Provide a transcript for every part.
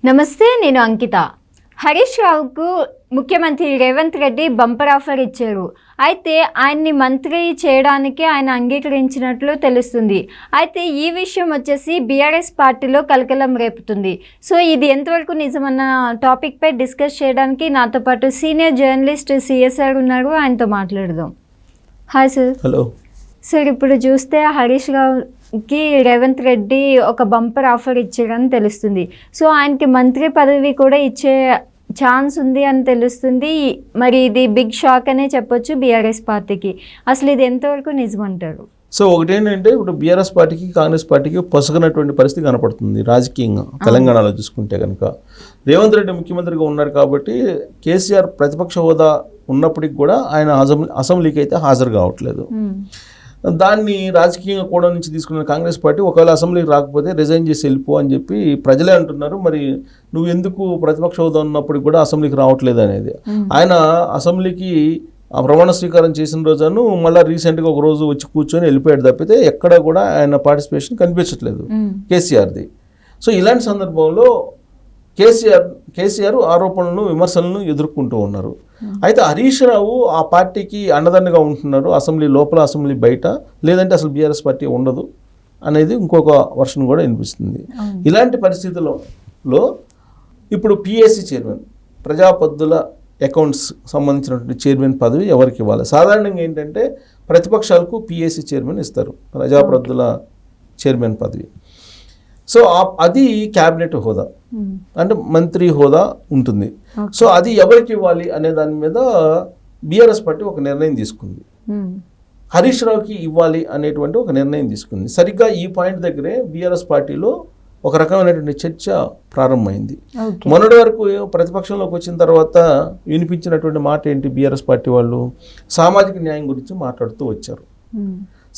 నమస్తే, నేను అంకిత. హరీష్ రావుకు ముఖ్యమంత్రి రేవంత్ రెడ్డి బంపర్ ఆఫర్ ఇచ్చారు. అయితే ఆయన్ని మంత్రి చేయడానికి ఆయన అంగీకరించినట్లు తెలుస్తుంది. అయితే ఈ విషయం వచ్చేసి బీఆర్ఎస్ పార్టీలో కలకలం రేపుతుంది. సో ఇది ఎంతవరకు నిజమన్న టాపిక్పై డిస్కస్ చేయడానికి నాతో పాటు సీనియర్ జర్నలిస్ట్ సిఎస్ఆర్ ఉన్నారు. ఆయనతో మాట్లాడదాం. Hi sir. హలో సార్, ఇప్పుడు చూస్తే హరీష్ రావుకి రేవంత్ రెడ్డి ఒక బంపర్ ఆఫర్ ఇచ్చారని తెలుస్తుంది. సో ఆయనకి మంత్రి పదవి కూడా ఇచ్చే ఛాన్స్ ఉంది అని తెలుస్తుంది. మరి ఇది బిగ్ షాక్ అనే చెప్పొచ్చు బీఆర్ఎస్ పార్టీకి. అసలు ఇది ఎంతవరకు నిజమంటారు? సో ఒకటేంటంటే ఇప్పుడు బీఆర్ఎస్ పార్టీకి కాంగ్రెస్ పార్టీకి పొసగనటువంటి పరిస్థితి కనపడుతుంది రాజకీయంగా. తెలంగాణలో చూసుకుంటే కనుక రేవంత్ రెడ్డి ముఖ్యమంత్రిగా ఉన్నారు కాబట్టి కేసీఆర్ ప్రతిపక్ష హోదా ఉన్నప్పటికి కూడా ఆయన అసెంబ్లీకి అయితే హాజరు కావట్లేదు. దాన్ని రాజకీయంగా కూడా నుంచి తీసుకున్న కాంగ్రెస్ పార్టీ ఒకవేళ అసెంబ్లీకి రాకపోతే రిజైన్ చేసి వెళ్ళిపో అని చెప్పి ప్రజలే అంటున్నారు. మరి నువ్వు ఎందుకు ప్రతిపక్ష హోదా ఉన్నప్పటికి కూడా అసెంబ్లీకి రావట్లేదు అనేది. ఆయన అసెంబ్లీకి ఆ ప్రమాణ స్వీకారం చేసిన రోజును మళ్ళీ రీసెంట్గా ఒక రోజు వచ్చి కూర్చొని వెళ్ళిపోయాడు తప్పితే ఎక్కడ కూడా ఆయన పార్టిసిపేషన్ కనిపించట్లేదు కేసీఆర్ది. సో ఇలాంటి సందర్భంలో కేసీఆర్ ఆరోపణలను విమర్శలను ఎదుర్కొంటూ ఉన్నారు. అయితే హరీష్ రావు ఆ పార్టీకి అండదండగా ఉంటున్నారు, అసెంబ్లీ లోపల అసెంబ్లీ బయట, లేదంటే అసలు బీఆర్ఎస్ పార్టీ ఉండదు అనేది ఇంకొక వర్షన్ కూడా వినిపిస్తుంది. ఇలాంటి పరిస్థితుల్లో ఇప్పుడు పిఎస్సి చైర్మన్, ప్రజాపద్దుల అకౌంట్స్ సంబంధించినటువంటి చైర్మన్ పదవి ఎవరికి ఇవ్వాలి? సాధారణంగా ఏంటంటే ప్రతిపక్షాలకు పిఎస్సి చైర్మన్ ఇస్తారు, ప్రజాపద్దుల చైర్మన్ పదవి. సో అది క్యాబినెట్ హోదా అంటే మంత్రి హోదా ఉంటుంది. సో అది ఎవరికి ఇవ్వాలి అనే దాని మీద బీఆర్ఎస్ పార్టీ ఒక నిర్ణయం తీసుకుంది. హరీష్ రావుకి ఇవ్వాలి అనేటువంటి ఒక నిర్ణయం తీసుకుంది. సరిగ్గా ఈ పాయింట్ దగ్గరే బీఆర్ఎస్ పార్టీలో ఒక రకమైనటువంటి చర్చ ప్రారంభమైంది. మొన్నటి వరకు ప్రతిపక్షంలోకి వచ్చిన తర్వాత వినిపించినటువంటి మాట ఏంటి? బీఆర్ఎస్ పార్టీ వాళ్ళు సామాజిక న్యాయం గురించి మాట్లాడుతూ వచ్చారు.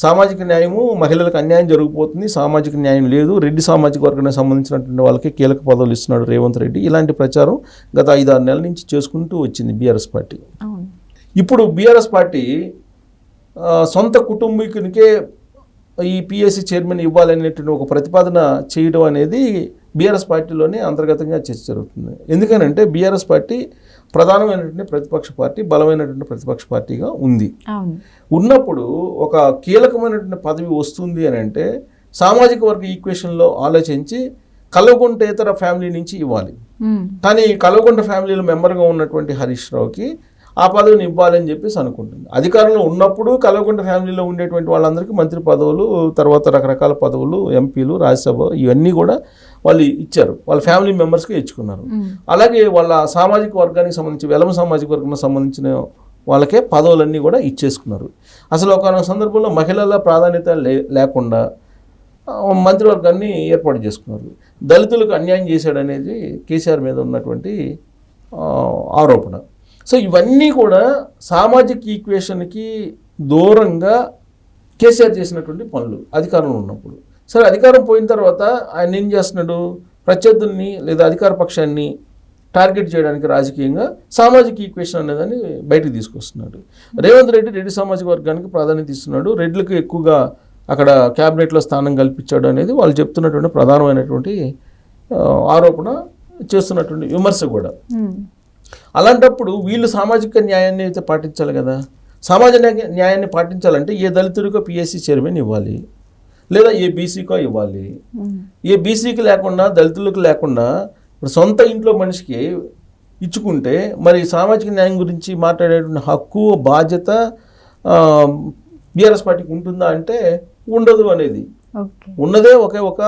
సామాజిక న్యాయము, మహిళలకు అన్యాయం జరిగిపోతుంది, సామాజిక న్యాయం లేదు, రెడ్డి సామాజిక వర్గానికి సంబంధించినటువంటి వాళ్ళకి కీలక పదవులు ఇస్తున్నాడు రేవంత్ రెడ్డి. ఇలాంటి ప్రచారం గత 5-6 నెలల నుంచి చేసుకుంటూ వచ్చింది బీఆర్ఎస్ పార్టీ. ఇప్పుడు బీఆర్ఎస్ పార్టీ సొంత కుటుంబీకునికే ఈ పిఎస్సి చైర్మన్ ఇవ్వాలనేటువంటి ఒక ప్రతిపాదన చేయడం అనేది బీఆర్ఎస్ పార్టీలోనే అంతర్గతంగా చర్చ జరుగుతుంది. ఎందుకనంటే బీఆర్ఎస్ పార్టీ ప్రధానమైనటువంటి ప్రతిపక్ష పార్టీ, బలమైనటువంటి ప్రతిపక్ష పార్టీగా ఉంది. ఉన్నప్పుడు ఒక కీలకమైనటువంటి పదవి వస్తుంది అని అంటే సామాజిక వర్గ ఈక్వేషన్లో ఆలోచించి కల్వకుంటేతర ఫ్యామిలీ నుంచి ఇవ్వాలి. కానీ కల్వకుంట ఫ్యామిలీలో మెంబర్గా ఉన్నటువంటి హరీష్ రావుకి ఆ పదవిని ఇవ్వాలని చెప్పేసి అనుకుంటుంది. అధికారంలో ఉన్నప్పుడు కల్వకుంట ఫ్యామిలీలో ఉండేటువంటి వాళ్ళందరికీ మంత్రి పదవులు, తర్వాత రకరకాల పదవులు, ఎంపీలు, రాజ్యసభ ఇవన్నీ కూడా వాళ్ళు ఇచ్చారు, వాళ్ళ ఫ్యామిలీ మెంబర్స్కి ఇచ్చుకున్నారు. అలాగే వాళ్ళ సామాజిక వర్గానికి సంబంధించి, వెలమ సామాజిక వర్గానికి సంబంధించిన వాళ్ళకే పదవులన్నీ కూడా ఇచ్చేసుకున్నారు. అసలు ఒక సందర్భంలో మహిళల ప్రాధాన్యత లేకుండా మంత్రివర్గాన్ని ఏర్పాటు చేసుకున్నారు. దళితులకు అన్యాయం చేశాడనేది కేసీఆర్ మీద ఉన్నటువంటి ఆరోపణ. సో ఇవన్నీ కూడా సామాజిక ఈక్వేషన్కి దూరంగా కేసీఆర్ చేసినటువంటి పనులు అధికారంలో ఉన్నప్పుడు. సరే, అధికారం పోయిన తర్వాత ఆయన ఏం చేస్తున్నాడు? ప్రత్యర్థుల్ని లేదా అధికార పక్షాన్ని టార్గెట్ చేయడానికి రాజకీయంగా సామాజిక ఈక్వేషన్ అనేదాన్ని బయటకు తీసుకొస్తున్నాడు. రేవంత్ రెడ్డి సామాజిక వర్గానికి ప్రాధాన్యత ఇస్తున్నాడు, రెడ్లకు ఎక్కువగా అక్కడ క్యాబినెట్లో స్థానం కల్పించాడు అనేది వాళ్ళు చెప్తున్నటువంటి ప్రధానమైనటువంటి ఆరోపణ, చేస్తున్నటువంటి విమర్శ కూడా. అలాంటప్పుడు వీళ్ళు సామాజిక న్యాయాన్ని అయితే పాటించాలి కదా. సామాజిక న్యాయాన్ని పాటించాలంటే ఏ దళితుడికో పిఎస్సి చైర్మన్ ఇవ్వాలి, లేదా ఏ బీసీకో ఇవ్వాలి. ఏ బీసీకి లేకుండా, దళితులకు లేకుండా సొంత ఇంట్లో మనిషికి ఇచ్చుకుంటే మరి సామాజిక న్యాయం గురించి మాట్లాడేటువంటి హక్కు, బాధ్యత బీఆర్ఎస్ పార్టీకి ఉంటుందా అంటే ఉండదు అనేది. ఉన్నదే ఒక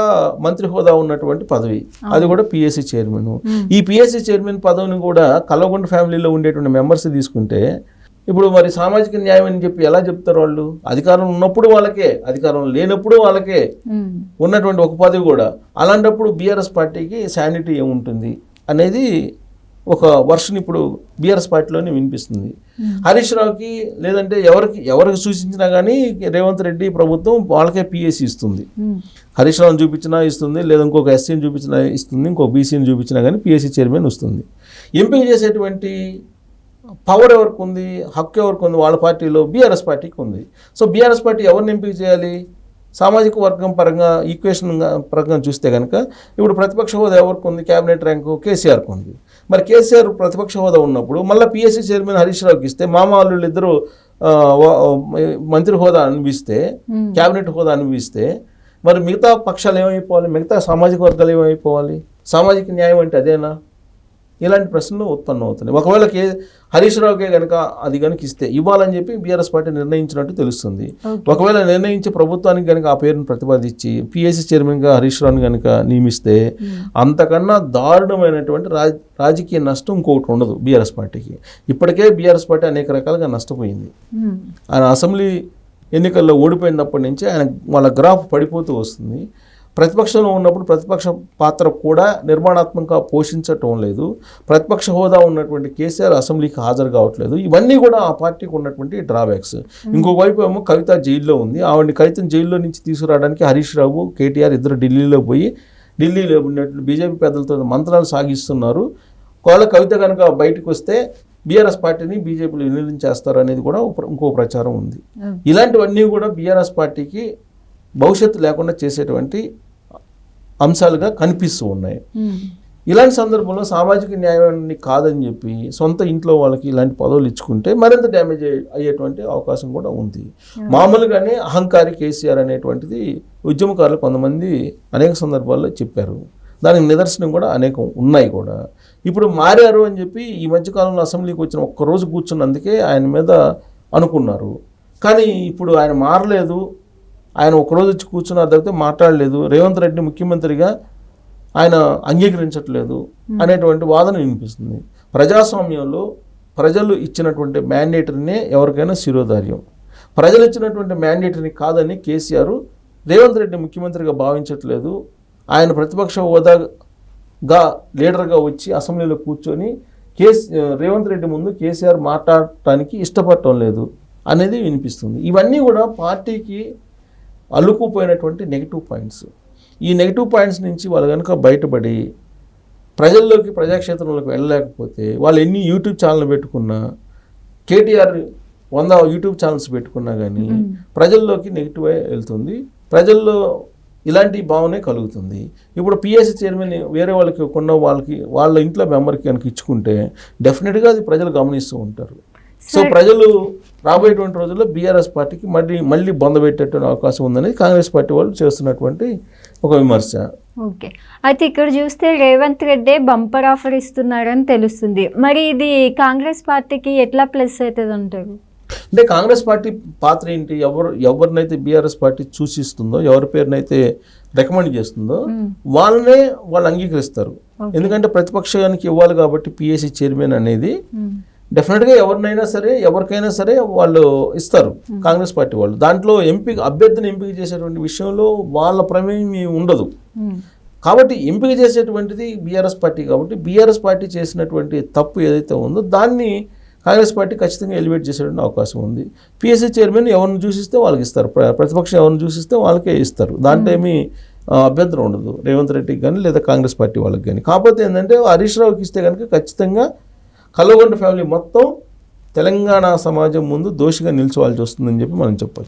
మంత్రి హోదా ఉన్నటువంటి పదవి, అది కూడా పిఎస్సి చైర్మన్. ఈ పిఎస్సి చైర్మన్ పదవిని కూడా కల్వకుంట ఫ్యామిలీలో ఉండేటువంటి మెంబర్స్ తీసుకుంటే ఇప్పుడు మరి సామాజిక న్యాయం అని చెప్పి ఎలా చెప్తారు వాళ్ళు? అధికారం ఉన్నప్పుడు వాళ్ళకే, అధికారం లేనప్పుడు వాళ్ళకే ఉన్నటువంటి ఒక పదవి కూడా. అలాంటప్పుడు బీఆర్ఎస్ పార్టీకి శానిటీ ఏముంటుంది అనేది ఒక వర్షన్ ఇప్పుడు బీఆర్ఎస్ పార్టీలోనే వినిపిస్తుంది. హరీష్ రావుకి లేదంటే ఎవరికి సూచించినా కానీ రేవంత్ రెడ్డి ప్రభుత్వం వాళ్ళకే పిఎస్సి ఇస్తుంది. హరీష్ రావుని చూపించినా ఇస్తుంది, లేదా ఇంకొక ఎస్సీని చూపించినా ఇస్తుంది, ఇంకొక బీసీని చూపించినా కానీ పిఎస్సి చైర్మన్ వస్తుంది. ఎంపిక చేసేటువంటి పవర్ ఎవరికి ఉంది, హక్కు ఎవరికి ఉంది? వాళ్ళ పార్టీలో బీఆర్ఎస్ పార్టీకి ఉంది. సో బీఆర్ఎస్ పార్టీ ఎవరిని ఎంపిక చేయాలి? సామాజిక వర్గం పరంగా ఈక్వేషన్ పరంగా చూస్తే కనుక ఇప్పుడు ప్రతిపక్ష హోదా ఎవరికి ఉంది? క్యాబినెట్ ర్యాంకు కేసీఆర్కి ఉంది. మరి కేసీఆర్ ప్రతిపక్ష హోదా ఉన్నప్పుడు మళ్ళీ పిఎస్సి చైర్మన్ హరీష్ రావుకి ఇస్తే మామ వాళ్ళు ఇద్దరు మంత్రి హోదా అనిపిస్తే, క్యాబినెట్ హోదా అనిపిస్తే మరి మిగతా పక్షాలు ఏమైపోవాలి? మిగతా సామాజిక వర్గాలు ఏమైపోవాలి? సామాజిక న్యాయం అంటే అదేనా? ఇలాంటి ప్రశ్నలు ఉత్పన్నం అవుతున్నాయి. ఒకవేళ హరీష్ రావుకే కనుక అది కనుక ఇస్తే ఇవ్వాలని చెప్పి బీఆర్ఎస్ పార్టీ నిర్ణయించినట్టు తెలుస్తుంది. ఒకవేళ నిర్ణయించి ప్రభుత్వానికి కనుక ఆ పేరును ప్రతిపాదించి పిఎస్సి చైర్మన్గా హరీష్ రావుని కనుక నియమిస్తే అంతకన్నా దారుణమైనటువంటి రాజకీయ నష్టం ఇంకొకటి ఉండదు బీఆర్ఎస్ పార్టీకి. ఇప్పటికే బీఆర్ఎస్ పార్టీ అనేక రకాలుగా నష్టపోయింది. ఆయన అసెంబ్లీ ఎన్నికల్లో ఓడిపోయినప్పటి నుంచి వాళ్ళ గ్రాఫ్ పడిపోతూ వస్తుంది. ప్రతిపక్షంలో ఉన్నప్పుడు ప్రతిపక్ష పాత్ర కూడా నిర్మాణాత్మకంగా పోషించటం లేదు. ప్రతిపక్ష హోదా ఉన్నటువంటి కేసీఆర్ అసెంబ్లీకి హాజరు కావట్లేదు. ఇవన్నీ కూడా ఆ పార్టీకి ఉన్నటువంటి డ్రాబ్యాక్స్. ఇంకొక వైపు ఏమో కవిత జైల్లో ఉంది. కవితను జైల్లో నుంచి తీసుకురావడానికి హరీష్ రావు, కేటీఆర్ ఇద్దరు ఢిల్లీలో ఉన్నటువంటి బీజేపీ పెద్దలతో మంత్రాలు సాగిస్తున్నారు. ఒకవేళ కవిత కనుక బయటకు వస్తే బీఆర్ఎస్ పార్టీని బీజేపీలో విలీనం చేస్తారు అనేది కూడా ఇంకో ప్రచారం ఉంది. ఇలాంటివన్నీ కూడా బీఆర్ఎస్ పార్టీకి భవిష్యత్తు లేకుండా చేసేటువంటి అంశాలుగా కనిపిస్తూ ఉన్నాయి. ఇలాంటి సందర్భంలో సామాజిక న్యాయాన్ని కాదని చెప్పి సొంత ఇంట్లో వాళ్ళకి ఇలాంటి పదవులు ఇచ్చుకుంటే మరింత డ్యామేజ్ అయ్యేటువంటి అవకాశం కూడా ఉంది. మామూలుగానే అహంకారి కేసీఆర్ అనేటువంటిది ఉద్యమకారులు కొంతమంది అనేక సందర్భాల్లో చెప్పారు. దానికి నిదర్శనం కూడా అనేకం ఉన్నాయి కూడా. ఇప్పుడు మారారు అని చెప్పి ఈ మధ్యకాలంలో అసెంబ్లీకి వచ్చిన ఒక్కరోజు కూర్చున్నందుకే ఆయన మీద అనుకున్నారు. కానీ ఇప్పుడు ఆయన మారలేదు, ఆయన ఒకరోజు వచ్చి కూర్చున్నారు తప్పితే మాట్లాడలేదు, రేవంత్ రెడ్డి ముఖ్యమంత్రిగా ఆయన అంగీకరించట్లేదు అనేటువంటి వాదన వినిపిస్తుంది. ప్రజాస్వామ్యంలో ప్రజలు ఇచ్చినటువంటి మ్యాండేటరీనే ఎవరికైనా శిరోధార్యం. ప్రజలు ఇచ్చినటువంటి మ్యాండేటరీని కాదని కేసీఆర్ రేవంత్ రెడ్డి ముఖ్యమంత్రిగా భావించట్లేదు. ఆయన ప్రతిపక్ష హోదాగా లీడర్గా వచ్చి అసెంబ్లీలో కూర్చొని రేవంత్ రెడ్డి ముందు కేసీఆర్ మాట్లాడటానికి ఇష్టపడటం లేదు అనేది వినిపిస్తుంది. ఇవన్నీ కూడా పార్టీకి అల్లుకుపోయినటువంటి నెగిటివ్ పాయింట్స్. ఈ నెగిటివ్ పాయింట్స్ నుంచి వాళ్ళు కనుక బయటపడి ప్రజల్లోకి ప్రజాక్షేత్రంలోకి వెళ్ళలేకపోతే వాళ్ళు ఎన్ని యూట్యూబ్ ఛానల్ పెట్టుకున్నా, కేటీఆర్ 100 యూట్యూబ్ ఛానల్స్ పెట్టుకున్నా కానీ ప్రజల్లోకి నెగిటివే వెళ్తుంది. ప్రజల్లో ఇలాంటి భావనే కలుగుతుంది. ఇప్పుడు పిఎస్సి చైర్మన్ వేరే వాళ్ళకి వాళ్ళ ఇంట్లో మెంబర్కి కనుక ఇచ్చుకుంటే డెఫినెట్గా అది ప్రజలు గమనిస్తూ ఉంటారు. సో ప్రజలు రాబోయేటువంటి రోజుల్లో బీఆర్ఎస్ పార్టీకి మళ్ళీ బొందబెట్టేటువంటి అవకాశం ఉందని కాంగ్రెస్ పార్టీ వాళ్ళు చేస్తున్నటువంటి ఒక విమర్శ. ఓకే, అయితే ఇక్కడ చూస్తే రేవంత్ రెడ్డి బంపర్ ఆఫర్ ఇస్తున్నారని తెలుస్తుంది. మరి ఇది కాంగ్రెస్ పార్టీకి ఎట్లా ప్లస్ అవుతుంది అంటారు? అంటే కాంగ్రెస్ పార్టీ పాత్ర ఏంటి? ఎవరినైతే బీఆర్ఎస్ పార్టీ సూచిస్తుందో, ఎవరి పేరునైతే రికమెండ్ చేస్తుందో వాళ్ళు అంగీకరిస్తారు. ఎందుకంటే ప్రతిపక్షానికి ఇవ్వాలి కాబట్టి పిఎస్సి చైర్మన్ అనేది డెఫినెట్గా ఎవరికైనా సరే వాళ్ళు ఇస్తారు కాంగ్రెస్ పార్టీ వాళ్ళు. దాంట్లో అభ్యర్థిని ఎంపిక చేసేటువంటి విషయంలో వాళ్ళ ప్రమేయం ఉండదు. కాబట్టి ఎంపిక చేసేటువంటిది బీఆర్ఎస్ పార్టీ. కాబట్టి బీఆర్ఎస్ పార్టీ చేసినటువంటి తప్పు ఏదైతే ఉందో దాన్ని కాంగ్రెస్ పార్టీ ఖచ్చితంగా ఎలివేట్ చేసేటువంటి అవకాశం ఉంది. పిఎస్సి చైర్మన్ ఎవరిని చూసిస్తే వాళ్ళకి ఇస్తారు, ప్రతిపక్షం ఎవరిని చూసిస్తే వాళ్ళకే ఇస్తారు. దాంట్లో ఏమీ అభ్యంతరం ఉండదు రేవంత్ రెడ్డికి కానీ లేదా కాంగ్రెస్ పార్టీ వాళ్ళకి కానీ. కాకపోతే ఏంటంటే హరీష్ రావుకి ఇస్తే కనుక ఖచ్చితంగా కల్వకుంట్ల ఫ్యామిలీ మొత్తం తెలంగాణ సమాజం ముందు దోషిగా నిల్చోవాల్సి వస్తుందని చెప్పి మనం చెప్పొచ్చు.